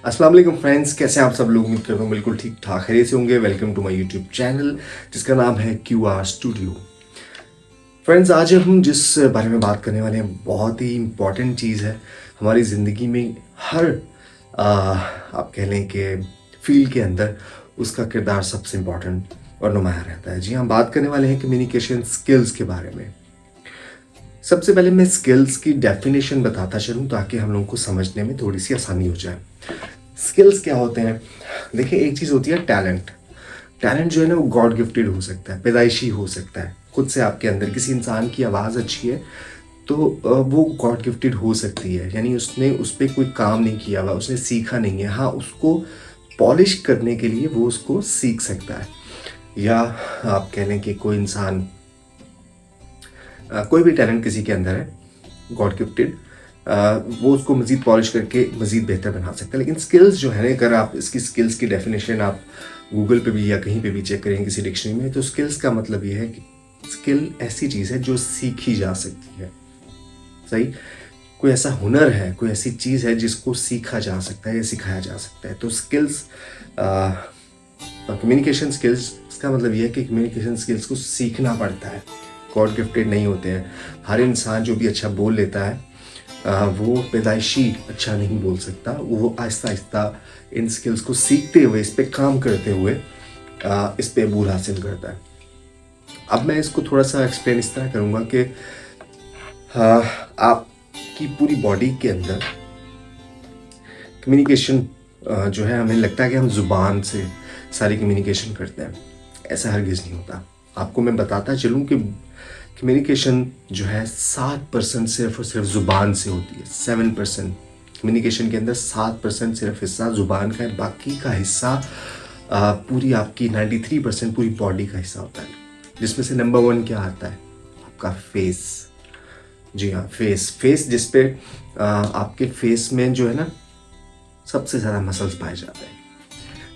अस्सलाम वालेकुम फ्रेंड्स, कैसे हैं आप सब लोग? उम्मीद करता हूँ बिल्कुल ठीक ठाक खैरियत से होंगे। Welcome to my YouTube channel जिसका नाम है QR स्टूडियो। फ्रेंड्स, आज हम जिस बारे में बात करने वाले हैं बहुत ही इम्पॉर्टेंट चीज़ है हमारी ज़िंदगी में। हर आप कह लें कि फील्ड के अंदर उसका किरदार सबसे इम्पॉर्टेंट और नुमाया रहता है। जी, हम बात करने वाले हैं कम्युनिकेशन स्किल्स के बारे में। सबसे पहले मैं स्किल्स की डेफिनेशन बताता चलूँ ताकि हम लोगों को समझने में थोड़ी सी आसानी हो जाए। स्किल्स क्या होते हैं? देखिए, एक चीज़ होती है टैलेंट। टैलेंट जो है ना, वो गॉड गिफ्टेड हो सकता है, पैदाइशी हो सकता है। खुद से आपके अंदर किसी इंसान की आवाज़ अच्छी है तो वो गॉड गिफ्टेड हो सकती है, यानी उसने उस पर कोई काम नहीं किया हुआ, उसने सीखा नहीं है। हाँ, उसको पॉलिश करने के लिए वो उसको सीख सकता है। या आप कह लें कि कोई इंसान कोई भी टैलेंट किसी के अंदर है गॉड गिफ्टेड, वो उसको मज़ीद पॉलिश करके मज़ीद बेहतर बना सकता है। लेकिन स्किल्स जो है ना, अगर आप इसकी स्किल्स की डेफिनेशन आप गूगल पे भी या कहीं पे भी चेक करें किसी डिक्शनरी में, तो स्किल्स का मतलब ये है कि स्किल ऐसी चीज़ है जो सीखी जा सकती है। सही, कोई ऐसा हुनर है, कोई ऐसी चीज़ है जिसको सीखा जा सकता है या सिखाया जा सकता है। तो स्किल्स, कम्युनिकेशन स्किल्स, इसका मतलब ये है कि कम्युनिकेशन स्किल्स को सीखना पड़ता है, गॉड गिफ्टेड नहीं होते हैं। हर इंसान जो भी अच्छा बोल लेता है वो पैदाइशी अच्छा नहीं बोल सकता। वो आहिस्ता आहिस्ता इन स्किल्स को सीखते हुए, इस पे काम करते हुए इस पे अबूर हासिल करता है। अब मैं इसको थोड़ा सा एक्सप्लेन इस तरह करूँगा कि आपकी पूरी बॉडी के अंदर कम्युनिकेशन जो है, हमें लगता है कि हम ज़ुबान से सारी कम्युनिकेशन करते हैं। ऐसा हरगिज़ नहीं होता। आपको मैं बताता चलूँ कि कम्युनिकेशन जो है 7% सिर्फ और सिर्फ ज़ुबान से होती है। 7% कम्युनिकेशन के अंदर 7% सिर्फ हिस्सा ज़ुबान का है, बाकी का हिस्सा पूरी आपकी 93% पूरी बॉडी का हिस्सा होता है, जिसमें से नंबर 1 क्या आता है? आपका फेस। जी हाँ, फेस जिस पे आपके फेस में जो है ना सबसे ज़्यादा मसल्स पाए जाते हैं।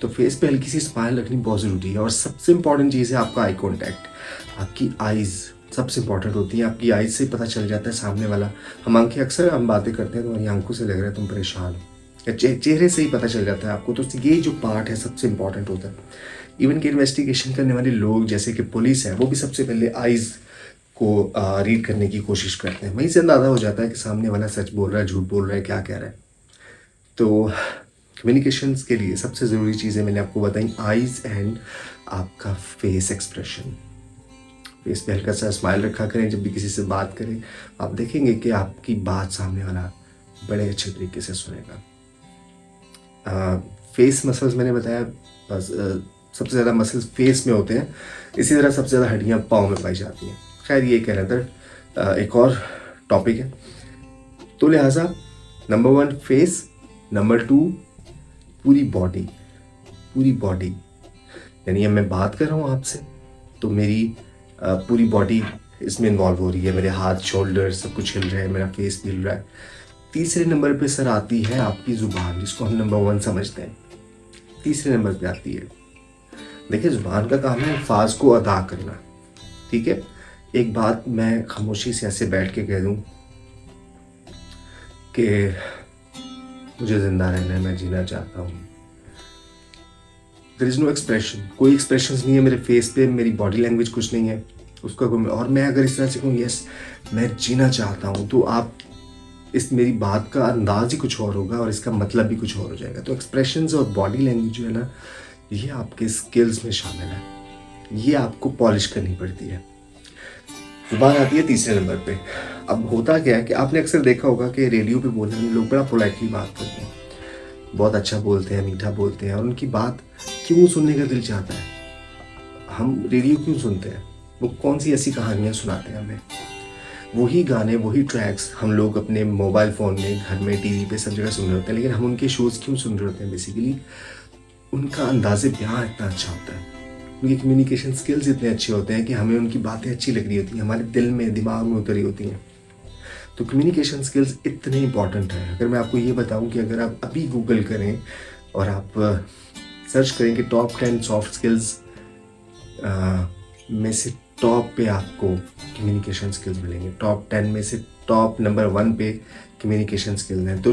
तो फेस पे हल्की सी स्माइल रखनी बहुत ज़रूरी है। और सबसे इंपॉर्टेंट चीज़ है आपका आई कॉन्टैक्ट। आपकी आइज़ सबसे इंपॉर्टेंट होती है। आपकी आइज़ से पता चल जाता है सामने वाला, हम आंखें अक्सर हम बातें करते हैं तो हमारी आंखों से लग रहा है तुम परेशान हो, या चेहरे से ही पता चल जाता है आपको। तो ये जो पार्ट है सबसे इंपॉर्टेंट होता है। इवन कि इन्वेस्टिगेशन करने वाले लोग जैसे कि पुलिस है, वो भी सबसे पहले आइज़ को रीड करने की कोशिश करते हैं। वहीं से अंदाज़ा हो जाता है कि सामने वाला सच बोल रहा है, झूठ बोल रहा है, क्या कह रहा है। तो कम्युनिकेशंस के लिए सबसे ज़रूरी चीज़ें मैंने आपको बताई, आइज़ एंड आपका फेस एक्सप्रेशन। फेस पे हल्का सा स्माइल रखा करें जब भी किसी से बात करें। आप देखेंगे कि आपकी बात सामने वाला बड़े अच्छे तरीके से सुनेगा। फेस मसल्स मैंने बताया, बस सबसे ज़्यादा मसल्स फेस में होते हैं। इसी तरह सबसे ज़्यादा हड्डियाँ पाँव में पाई जाती हैं। खैर, ये कह रहा था एक और टॉपिक है। तो लिहाजा नंबर 1 फेस, नंबर 2 पूरी बॉडी। यानी अब मैं बात कर रहा हूँ आपसे तो मेरी पूरी बॉडी इसमें इन्वॉल्व हो रही है। मेरे हाथ, शोल्डर सब कुछ हिल रहा है, मेरा फेस भी हिल रहा है। तीसरे नंबर पे सर आती है आपकी ज़ुबान, जिसको हम नंबर 1 समझते हैं। तीसरे नंबर पे आती है, देखिए, ज़ुबान का काम है अल्फाज को अदा करना। ठीक है, एक बात मैं खामोशी से ऐसे बैठ के कह दूँ कि मुझे ज़िंदा रहना है, मैं जीना चाहता हूँ। देयर इज़ नो एक्सप्रेशन, कोई एक्सप्रेशंस नहीं है मेरे फेस पे, मेरी बॉडी लैंग्वेज कुछ नहीं है उसका कोई। और मैं अगर इस तरह से कहूँ यस मैं जीना चाहता हूँ, तो आप इस मेरी बात का अंदाज ही कुछ और होगा और इसका मतलब भी कुछ और हो जाएगा। तो एक्सप्रेशंस और बॉडी लैंग्वेज जो है ना, ये आपके स्किल्स में शामिल है। ये आपको पॉलिश करनी पड़ती है। ज़ुबान आती है तीसरे नंबर पे। अब होता क्या है कि आपने अक्सर देखा होगा कि रेडियो पे बोलने वाले लोग बड़ा पोलाइटली बात करते हैं, बहुत अच्छा बोलते हैं, मीठा बोलते हैं, और उनकी बात क्यों सुनने का दिल चाहता है? हम रेडियो क्यों सुनते हैं? वो कौन सी ऐसी कहानियाँ सुनाते हैं हमें? वही गाने, वही ट्रैक्स हम लोग अपने मोबाइल फ़ोन में, घर में, टीवी पे सब जगह सुन रहे होते हैं। लेकिन हम उनके शोज़ क्यों सुन रहे होते हैं? बेसिकली उनका अंदाज़े बयां इतना अच्छा होता है, उनके कम्युनिकेशन स्किल्स इतने अच्छे होते हैं कि हमें उनकी बातें अच्छी लग रही होती हैं, हमारे दिल में, दिमाग में उतरी होती हैं। तो कम्युनिकेशन स्किल्स इतने इंपॉर्टेंट हैं। अगर मैं आपको ये बताऊं कि अगर आप अभी गूगल करें और आप सर्च करें कि टॉप 10 सॉफ्ट स्किल्स में से टॉप पे आपको कम्युनिकेशन स्किल्स मिलेंगे। टॉप 10 में से टॉप नंबर 1 पे कम्युनिकेशन स्किल्स हैं। तो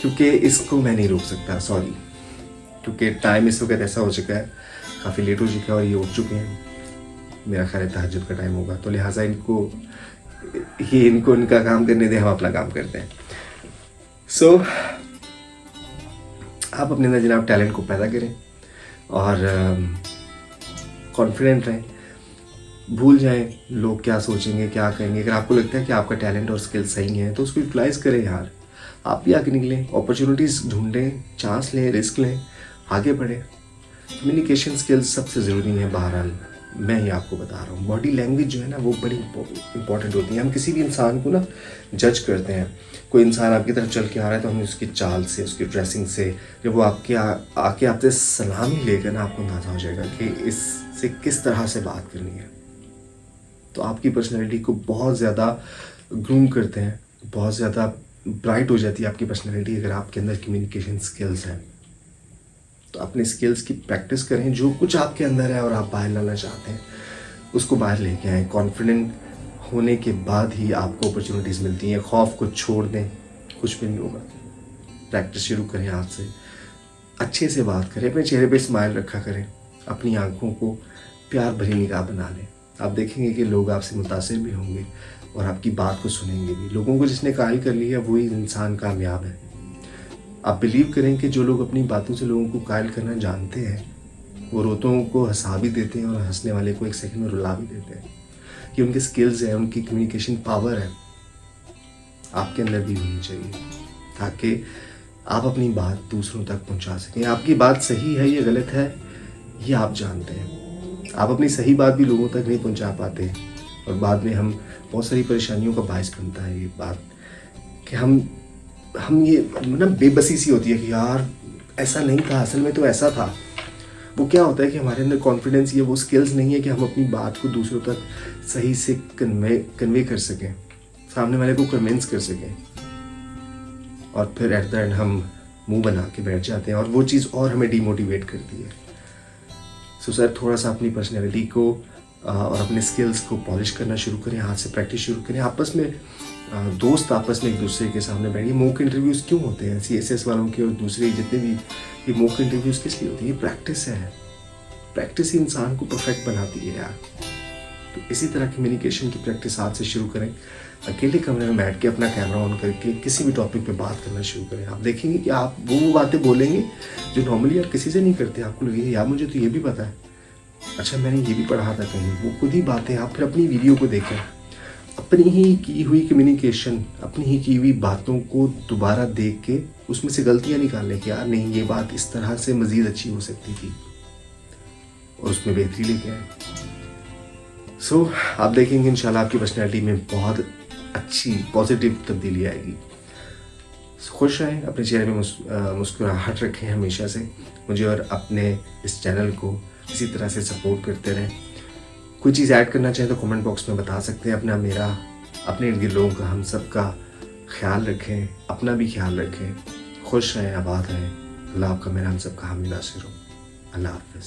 क्योंकि इसको मैं नहीं रोक सकता, सॉरी, क्योंकि टाइम इस वक्त ऐसा हो चुका है, काफ़ी लेट हो चुका है और ये उठ चुके हैं, मेरा ख्याल है तहज्जुद का टाइम होगा, तो लिहाजा इनको इनका काम करने दें, हम अपना काम करते हैं। सो आप अपने अंदर जनाब टैलेंट को पैदा करें और कॉन्फिडेंट रहें, भूल जाएं लोग क्या सोचेंगे क्या कहेंगे। अगर आपको लगता है कि आपका टैलेंट और स्किल सही है तो उसको यूटिलाइज़ करें यार, आप भी आगे निकलें, अपॉर्चुनिटीज़ ढूंढें, चांस लें, रिस्क लें, आगे बढ़ें। कम्युनिकेशन स्किल्स सबसे ज़रूरी है। बहरहाल मैं ही आपको बता रहा हूँ, बॉडी लैंग्वेज जो है ना वो बड़ी इंपॉर्टेंट होती है। हम किसी भी इंसान को ना जज करते हैं, कोई इंसान आपकी तरफ चल के आ रहा है तो हमें उसकी चाल से, उसकी ड्रेसिंग से, जब वो आके आपसे सलाम ही लेकर ना आपको अंदाज़ा हो जाएगा कि इससे किस तरह से बात करनी है। तो आपकी पर्सनैलिटी को बहुत ज़्यादा ग्रूम करते हैं, बहुत ज़्यादा ब्राइट हो जाती है आपकी पर्सनैलिटी अगर आपके अंदर कम्युनिकेशन स्किल्स हैं। तो अपने स्किल्स की प्रैक्टिस करें, जो कुछ आपके अंदर है और आप बाहर लाना चाहते हैं उसको बाहर लेके आएँ। कॉन्फिडेंट होने के बाद ही आपको अपॉर्चुनिटीज़ मिलती हैं। खौफ को छोड़ दें, कुछ भी नहीं होगा। प्रैक्टिस शुरू करें आज से, अच्छे से बात करें, अपने चेहरे पे स्माइल रखा करें, अपनी आंखों को प्यार भरी निगाह बना लें। आप देखेंगे कि लोग आपसे मुतासिर भी होंगे और आपकी बात को सुनेंगे भी। लोगों को जिसने कायल कर लिया वही इंसान कामयाब है। आप बिलीव करें कि जो लोग अपनी बातों से लोगों को कायल करना जानते हैं वो रोतों को हंसा भी देते हैं और हंसने वाले को एक सेकंड में रुला भी देते हैं। कि उनके स्किल्स है, उनकी कम्युनिकेशन पावर है, आपके अंदर भी होनी चाहिए ताकि आप अपनी बात दूसरों तक पहुंचा सकें। आपकी बात सही है या गलत है ये आप जानते हैं। आप अपनी सही बात भी लोगों तक नहीं पहुंचा पाते और बाद में हम बहुत सारी परेशानियों का बायस बनता है ये बात कि हम ये ना बेबसी सी होती है कि यार ऐसा नहीं था, असल में तो ऐसा था। वो क्या होता है कि हमारे अंदर कॉन्फिडेंस ये वो स्किल्स नहीं है कि हम अपनी बात को दूसरों तक सही से कन्वे कर सकें, सामने वाले को कन्विंस कर सकें, और फिर एट द एंड हम मुंह बना के बैठ जाते हैं और वो चीज़ और हमें डिमोटिवेट करती है। सो सर थोड़ा सा अपनी पर्सनैलिटी को और अपने स्किल्स को पॉलिश करना शुरू करें, हाथ से प्रैक्टिस शुरू करें। आपस में दोस्त आपस में एक दूसरे के सामने बैठिए। मॉक इंटरव्यूज़ क्यों होते हैं CSS वालों के और दूसरे जितने भी ये मॉक इंटरव्यूज़ किस लिए होती है? ये प्रैक्टिस है। प्रैक्टिस ही इंसान को परफेक्ट बनाती है यार। तो इसी तरह कम्युनिकेशन की प्रैक्टिस आज से शुरू करें। अकेले कमरे में बैठ के अपना कैमरा ऑन करके किसी भी टॉपिक पे बात करना शुरू करें। आप देखेंगे कि आप वो बातें बोलेंगे जो नॉर्मली आप किसी से नहीं करते। आपको लगेगा यार मुझे तो ये भी पता है, अच्छा मैंने ये भी पढ़ा था कहीं। वो खुद ही बातें आप फिर अपनी वीडियो को देखें, अपनी ही की हुई कम्युनिकेशन, अपनी ही की हुई बातों को दोबारा देख के उसमें से गलतियाँ निकालने की, यार नहीं ये बात इस तरह से मज़ीद अच्छी हो सकती थी, और उसमें बेहतरी लेके आए। सो आप देखेंगे इंशाल्लाह आपकी पर्सनैलिटी में बहुत अच्छी पॉजिटिव तब्दीली आएगी। खुश रहें, अपने चेहरे में मुस्कुराहट रखें हमेशा से। मुझे और अपने इस चैनल को इसी तरह से सपोर्ट करते रहें। कोई चीज़ ऐड करना चाहें तो कमेंट बॉक्स में बता सकते हैं। अपने इर्द गिर्द लोगों का, हम सब का ख्याल रखें, अपना भी ख्याल रखें। खुश रहें, आबाद रहें। अल्लाह आपका मेरा हम सब का हामी नासिर हो। अल्लाह हाफ़िज़।